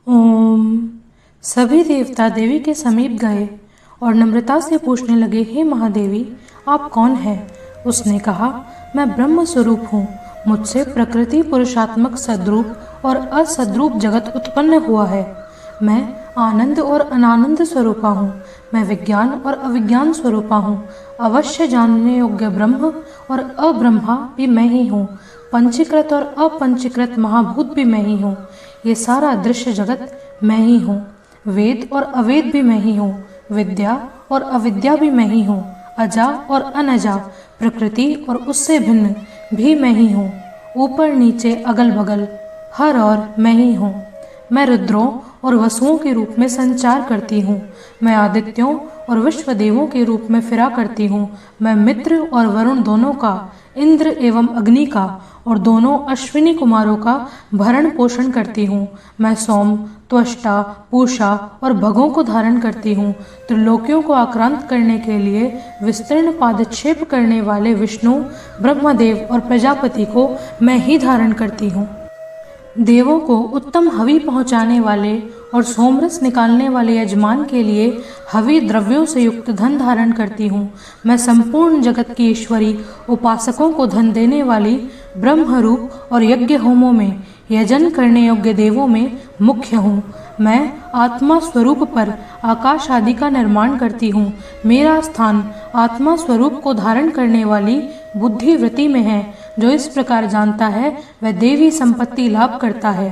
ओम। सभी देवता देवी के समीप गए और नम्रता से पूछने लगे, हे महादेवी, आप कौन हैं? उसने कहा, मैं ब्रह्म स्वरूप हूँ। मुझसे प्रकृति पुरुषात्मक सद्रूप और असद्रूप जगत उत्पन्न हुआ है। मैं आनंद और अनानंद स्वरूपा हूँ। मैं विज्ञान और अविज्ञान स्वरूपा हूँ। अवश्य जानने योग्य ब्रह्म और अब्रह्मा भी मैं ही हूँ। पंचीकृत और अपंचीकृत महाभूत भी मैं ही हूँ। ये सारा दृश्य जगत मैं ही हूँ। वेद और अवेद भी मैं ही हूँ। विद्या और अविद्या भी मैं ही हूँ। अजा और अनजा, प्रकृति और उससे भिन्न भी मैं ही हूँ। ऊपर नीचे अगल बगल हर और मैं ही हूँ। मैं रुद्रों और वसुओं के रूप में संचार करती हूँ। मैं आदित्यों और विश्वदेवों के रूप में फिरा करती हूँ। मैं मित्र और वरुण दोनों का, इंद्र एवं अग्नि का और दोनों अश्विनी कुमारों का भरण पोषण करती हूँ। मैं सोम, त्वष्टा, पूषा और भगों को धारण करती हूँ। त्रिलोकियों को आक्रांत करने के लिए विस्तीर्ण पादक्षेप करने वाले विष्णु, ब्रह्मदेव और प्रजापति को मैं ही धारण करती हूँ। देवों को उत्तम हवि पहुँचाने वाले और सोमरस निकालने वाले यजमान के लिए हवि द्रव्यों से युक्त धन धारण करती हूँ। मैं संपूर्ण जगत की ईश्वरी, उपासकों को धन देने वाली ब्रह्मरूप और यज्ञ होमों में, यजन करने योग्य देवों में मुख्य हूँ। मैं आत्मा स्वरूप पर आकाश आदि का निर्माण करती हूँ। मेरा स्थान आत्मा स्वरूप को धारण करने वाली बुद्धिवृत्ति में है। जो इस प्रकार जानता है वह देवी संपत्ति लाभ करता है।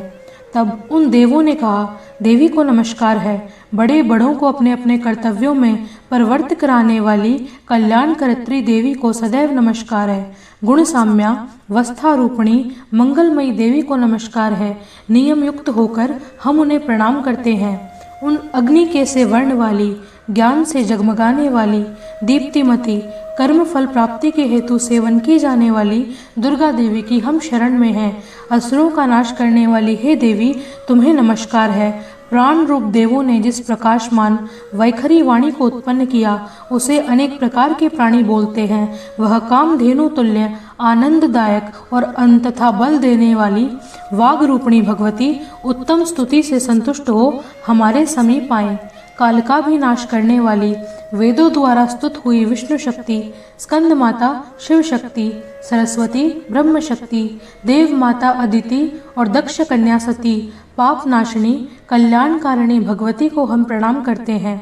तब उन देवों ने कहा, देवी को नमस्कार है। बड़े बड़ों को अपने अपने कर्तव्यों में परवर्त कराने वाली कल्याणकर्त्री देवी को सदैव नमस्कार है। गुण साम्या वस्थारूपिणी मंगलमयी देवी को नमस्कार है। नियम युक्त होकर हम उन्हें प्रणाम करते हैं। उन अग्नि के से वर्ण वाली, ज्ञान से जगमगाने वाली, दीप्तिमती, कर्म फल प्राप्ति के हेतु सेवन की जाने वाली दुर्गा देवी की हम शरण में हैं। असुरों का नाश करने वाली हे देवी, तुम्हें नमस्कार है। प्राण रूप देवों ने जिस प्रकाशमान वैखरी वाणी को उत्पन्न किया, उसे अनेक प्रकार के प्राणी बोलते हैं। वह कामधेनु तुल्य आनंददायक और अंततः बल देने वाली वाग रूपिणी भगवती उत्तम स्तुति से संतुष्ट हो हमारे समीप आए। काल का भी नाश करने वाली, वेदों द्वारा स्तुत हुई विष्णु शक्ति, स्कंद माता शिव शक्ति, सरस्वती ब्रह्म शक्ति, देव माता अदिति और दक्ष कन्या सती, पाप नाशिनी कल्याणकारिणी भगवती को हम प्रणाम करते हैं।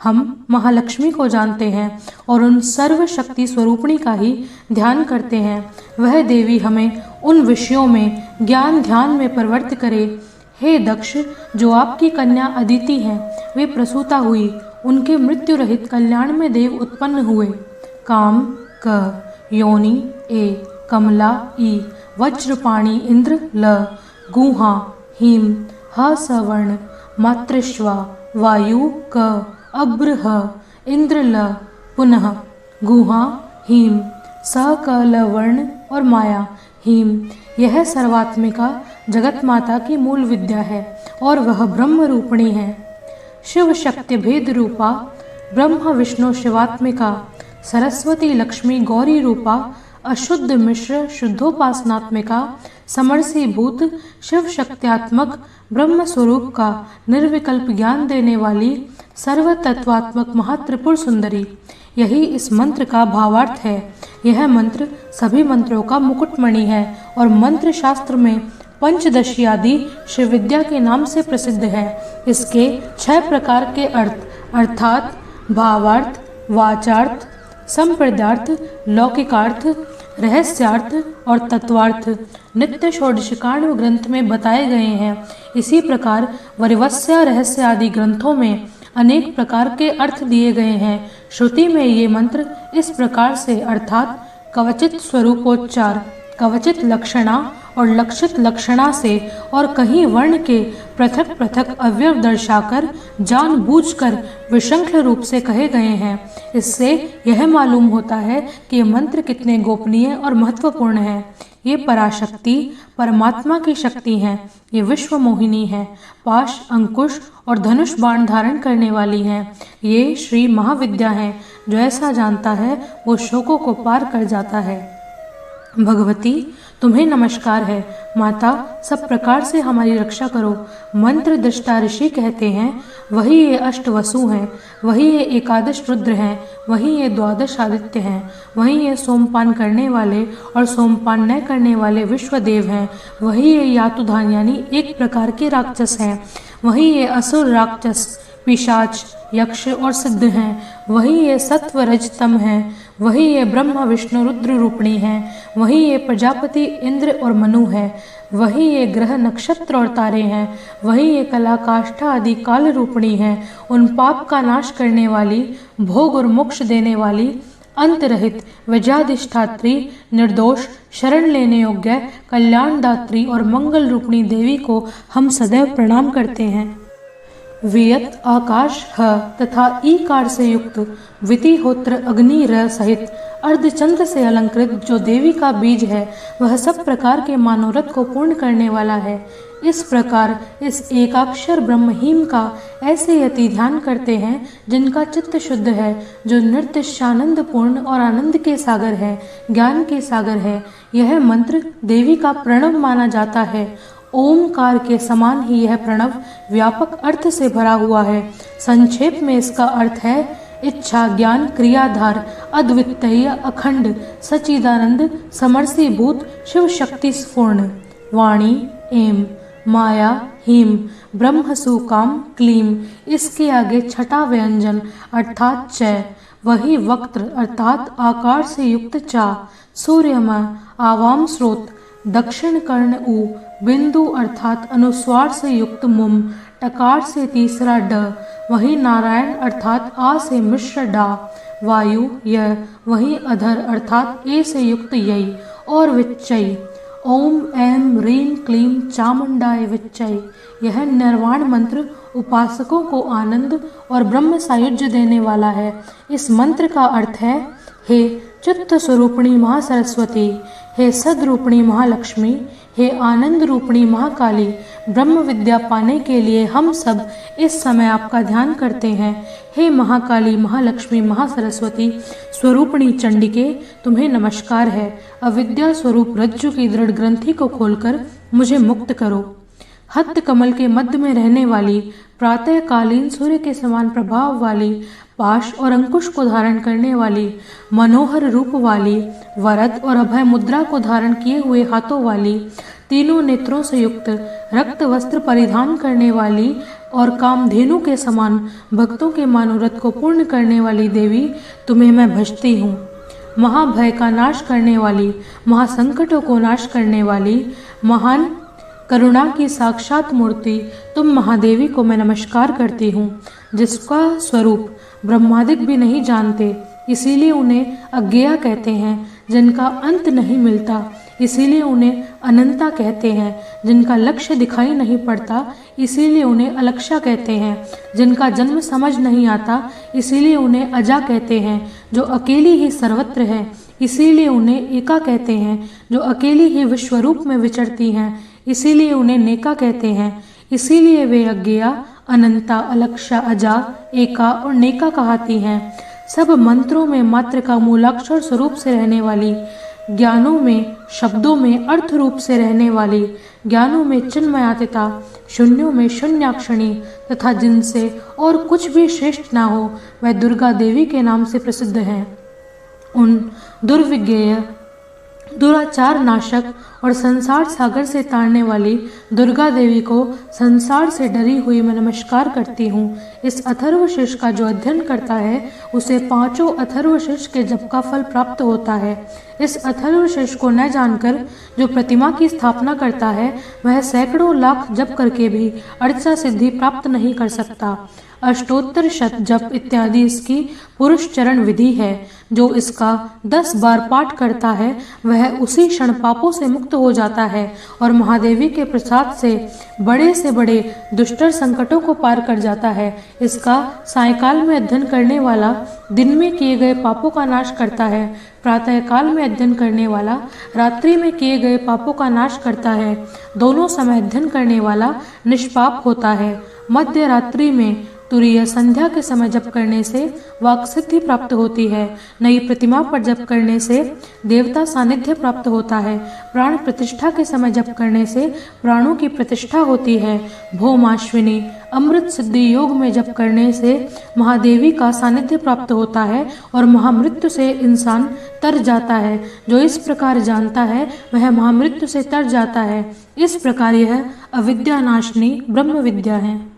हम महालक्ष्मी को जानते हैं और उन सर्व शक्ति स्वरूपिणी का ही ध्यान करते हैं। वह देवी हमें उन विषयों में ज्ञान ध्यान में परिवर्तित करे। हे दक्ष, जो आपकी कन्या अदिति हैं, वे प्रसूता हुई। उनके मृत्यु रहित कल्याण में देव उत्पन्न हुए। काम क, योनि ए, कमला ई, वज्रपाणी इंद्र ल, गुहा हिम ह सवर्ण, मातृश्वा वायु क, अब्र ह, इंद्र ल, पुनः गुहा हिम स क ल वर्ण और माया हिम। यह सर्वात्मिका जगत माता की मूल विद्या है और वह ब्रह्म रूपिणी है। शिव शक्ति भेद रूपा, ब्रह्म विष्णु शिवात्मिका, सरस्वती लक्ष्मी गौरी रूपा, अशुद्ध मिश्र शुद्धोपासनात्मिका, समरसीभूत शिव शक्त्यात्मक ब्रह्म स्वरूप का निर्विकल्प ज्ञान देने वाली सर्व तत्वात्मक महात्रिपुर सुंदरी। यही इस मंत्र का भावार्थ है। यह मंत्र सभी मंत्रों का मुकुटमणि है और मंत्र शास्त्र में पंचदशी आदि शिव विद्या के नाम से प्रसिद्ध है। इसके 6 प्रकार के अर्थ अर्थात भावार्थ, वाचार्थ, संप्रदार्थ, लौकिकार्थ, रहस्यार्थ और तत्वार्थ नित्य षोडशिकाण्ड ग्रंथ में बताए गए हैं। इसी प्रकार वरिवस्या रहस्य आदि ग्रंथों में अनेक प्रकार के अर्थ दिए गए हैं। श्रुति में ये मंत्र इस प्रकार से अर्थात कवचित स्वरूपोच्चार, कवचित लक्षणा और लक्षित लक्षणा से और कहीं वर्ण के पृथक पृथक अवयव दर्शाकर जानबूझकर विशृंखल रूप से कहे गए हैं। इससे यह मालूम होता है कि ये मंत्र कितने गोपनीय और महत्वपूर्ण हैं। ये पराशक्ति परमात्मा की शक्ति हैं। ये विश्व मोहिनी है, पाश, अंकुश और धनुष बाण धारण करने वाली हैं। ये श्री महाविद्या हैं। जो ऐसा जानता है वो शोकों को पार कर जाता है। भगवती तुम्हें नमस्कार है। माता, सब प्रकार से हमारी रक्षा करो। मंत्र दृष्टा ऋषि कहते हैं, वही ये अष्ट वसु हैं, वही ये एकादश रुद्र हैं, वही ये द्वादश आदित्य हैं, वही ये सोमपान करने वाले और सोमपान न करने वाले विश्वदेव हैं, वही ये यातुधान यानी एक प्रकार के राक्षस हैं, वही ये असुर राक्षस पिशाच यक्ष और सिद्ध हैं, वही ये सत्व रजतम हैं, वही ये ब्रह्मा विष्णु रुद्र रूपिणी हैं, वही ये प्रजापति इंद्र और मनु है, वही ये ग्रह नक्षत्र और तारे हैं, वही ये कला काष्ठा आदि काल रूपिणी हैं, उन पाप का नाश करने वाली, भोग और मोक्ष देने वाली, अंत रहित, विजयाधिष्ठात्री, निर्दोष, शरण लेने योग्य, कल्याणदात्री और मंगल रूपिणी देवी को हम सदैव प्रणाम करते हैं। वियत आकाश ह तथा ईकार से युक्त वितिहोत्र अग्नि र सहित अर्धचंद्र से अलंकृत जो देवी का बीज है, वह सब प्रकार के मनोरथ को पूर्ण करने वाला है। इस प्रकार इस एकाक्षर ब्रह्महीम का ऐसे यति ध्यान करते हैं जिनका चित्त शुद्ध है, जो निर्तिशानंद पूर्ण और आनंद के सागर है, ज्ञान के सागर है। यह मंत्र देवी का प्रणव माना जाता है। ओमकार के समान ही यह प्रणव व्यापक अर्थ से भरा हुआ है। संक्षेप में इसका अर्थ है इच्छा ज्ञान क्रियाधार अद्वितीय अखंड सच्चिदानंद समरसीभूत शिव शक्ति स्फूर्ण वाणी एम माया हीम ब्रह्मसु काम क्लीम। इसके आगे छठा व्यंजन अर्थात च, वही वक्त्र अर्थात आकार से युक्त चा, सूर्यमय आवाम स्रोत, दक्षिण कर्ण उ, बिंदु अर्थात अनुस्वार से युक्त मुम, टकार से तीसरा ड, वही नारायण अर्थात आ से मिश्र डा, वायु य, वही अधर अर्थात ए से युक्त यई और विच्चय। ओम ऐम ह्रीं क्लीं चामुंडाय विच्चय। यह निर्वाण मंत्र उपासकों को आनंद और ब्रह्म सायुज्य देने वाला है। इस मंत्र का अर्थ है, हे चित्त स्वरूपिणी महासरस्वती, हे सद्रूपिणी महालक्ष्मी, हे आनंद रूपिणी महाकाली, ब्रह्म विद्या पाने के लिए हम सब इस समय आपका ध्यान करते हैं। हे महाकाली महालक्ष्मी महासरस्वती स्वरूपिणी चंडिके, तुम्हें नमस्कार है। अविद्या स्वरूप रज्जु की दृढ़ ग्रंथि को खोलकर मुझे मुक्त करो। हस्त कमल के मध्य में रहने वाली, प्रातःकालीन सूर्य के समान प्रभाव वाली, पाश और अंकुश को धारण करने वाली, मनोहर रूप वाली, वरद और अभय मुद्रा को धारण किए हुए हाथों वाली, तीनों नेत्रों से युक्त, रक्त वस्त्र परिधान करने वाली और कामधेनु के समान भक्तों के मनोरथ को पूर्ण करने वाली देवी, तुम्हें मैं भजती हूँ। महाभय का नाश करने वाली, महासंकटों को नाश करने वाली, महान करुणा की साक्षात मूर्ति तुम महादेवी को मैं नमस्कार करती हूँ, जिसका स्वरूप ब्रह्मादिक भी नहीं जानते, इसीलिए उन्हें अज्ञेय कहते हैं। जिनका अंत नहीं मिलता, इसीलिए उन्हें अनंता कहते हैं। जिनका लक्ष्य दिखाई नहीं पड़ता, इसीलिए उन्हें अलक्ष्या कहते हैं। जिनका जन्म समझ नहीं आता, इसीलिए उन्हें अजा कहते हैं। जो अकेली ही सर्वत्र है, इसीलिए उन्हें एका कहते हैं। जो अकेली ही विश्वरूप में विचरती हैं, इसीलिए उन्हें नेका कहते हैं। इसीलिए वे अज्ञेया, अनंता, अलक्ष्या, अजा, एका और नेका कहती हैं। सब मंत्रों में मात्र का मूलाक्षर स्वरूप से रहने वाली, ज्ञानों में शब्दों में अर्थ रूप से रहने वाली, ज्ञानों में चिन्मयातीता, शून्यों में शून्याक्षणी तथा जिनसे और कुछ भी श्रेष्ठ ना हो, वह दुर्गा देवी के नाम से प्रसिद्ध हैं। उन दुर्विज्ञेय, दुराचार नाशक और संसार सागर से तारने वाली दुर्गा देवी को संसार से डरी हुई मैं नमस्कार करती हूँ। इस अथर्वशीर्ष का जो अध्ययन करता है, उसे पांचों अथर्वशीर्ष के जप का फल प्राप्त होता है। इस अथर्वशीर्ष को न जानकर जो प्रतिमा की स्थापना करता है, वह सैकड़ों लाख जप करके भी अर्चा सिद्धि प्राप्त नहीं कर सकता। अष्टोत्तर शत जप इत्यादि इसकी पुरुष चरण विधि है। जो इसका 10 बार पाठ करता है, वह उसी क्षण पापों से मुक्त हो जाता है और महादेवी के प्रसाद से बड़े दुष्टर संकटों को पार कर जाता है। इसका सायकाल में अध्ययन करने वाला दिन में किए गए पापों का नाश करता है। प्रातःकाल में अध्ययन करने वाला रात्रि में किए गए पापों का नाश करता है। दोनों समय अध्ययन करने वाला निष्पाप होता है। मध्य रात्रि में तुरीय संध्या के समय जप करने से वाक सिद्धि प्राप्त होती है। नई प्रतिमा पर जप करने से देवता सानिध्य प्राप्त होता है। प्राण प्रतिष्ठा के समय जप करने से प्राणों की प्रतिष्ठा होती है। भौमाश्विनी अमृत सिद्धि योग में जप करने से महादेवी का सानिध्य प्राप्त होता है और महामृत्यु से इंसान तर जाता है। जो इस प्रकार जानता है वह महामृत्यु से तर जाता है। इस प्रकार यह अविद्या नाशनी ब्रह्म विद्या है।